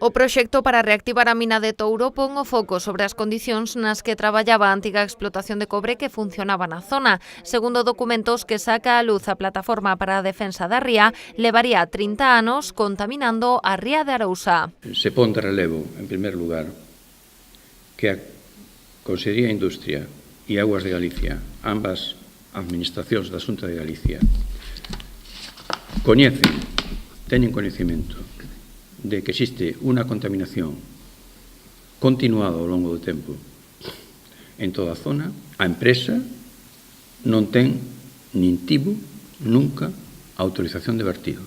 O proxecto para reactivar a mina de Touro pon o foco sobre as condicións nas que traballaba a antiga explotación de cobre que funcionaba na zona. Segundo documentos que saca a luz a Plataforma para a Defensa da Ría, levaría 30 anos contaminando a ría de Arousa. Se pon de relevo, en primer lugar, que a Consellería de Industria e Augas de Galicia, ambas administracións da Xunta de Galicia, teñen coñecemento de que existe unha contaminación continuada ao longo do tempo en toda a zona. A empresa non ten nin tivo nunca autorización de vertido.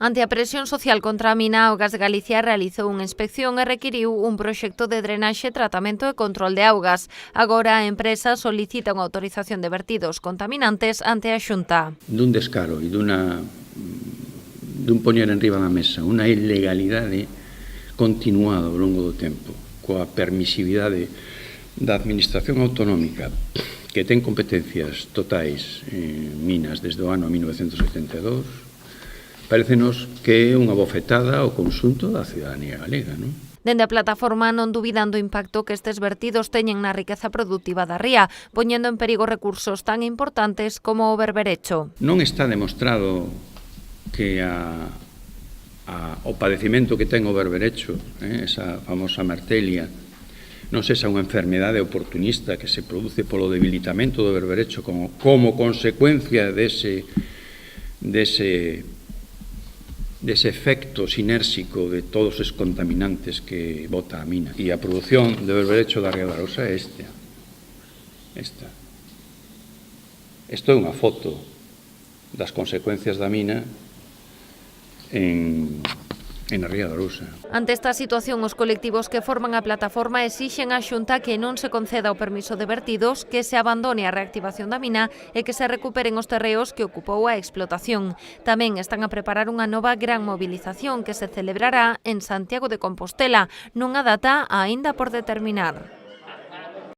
Ante a presión social contra a mina, Augas de Galicia realizou unha inspección e requiriu un proxecto de drenaxe, tratamento e control de augas. Agora a empresa solicita unha autorización de vertidos contaminantes ante a Xunta. Dun descaro e dun poñer en riba da mesa unha ilegalidade continuada ao longo do tempo, coa permisividade da Administración Autonómica, que ten competencias totais en minas desde o ano 1982, parécenos que é unha bofetada ao conxunto da cidadanía galega, non? Dende a plataforma non dubidan do impacto que estes vertidos teñen na riqueza produtiva da ría, poñendo en perigo recursos tan importantes como o berberecho. Non está demostrado que o padecimento que ten o berberecho, esa famosa martelia, non sexa unha enfermedade oportunista que se produce polo debilitamento do berberecho como consecuencia dese efecto sinérxico de todos os contaminantes que bota a mina. E a produción de berberecho da ría de Arousa é esta. Isto é unha foto das consecuencias da mina en a ría de Arousa. Ante esta situación, os colectivos que forman a plataforma exixen á Xunta que non se conceda o permiso de vertidos, que se abandone a reactivación da mina e que se recuperen os terreos que ocupou a explotación. Tamén están a preparar unha nova gran movilización que se celebrará en Santiago de Compostela, nunha data aínda por determinar.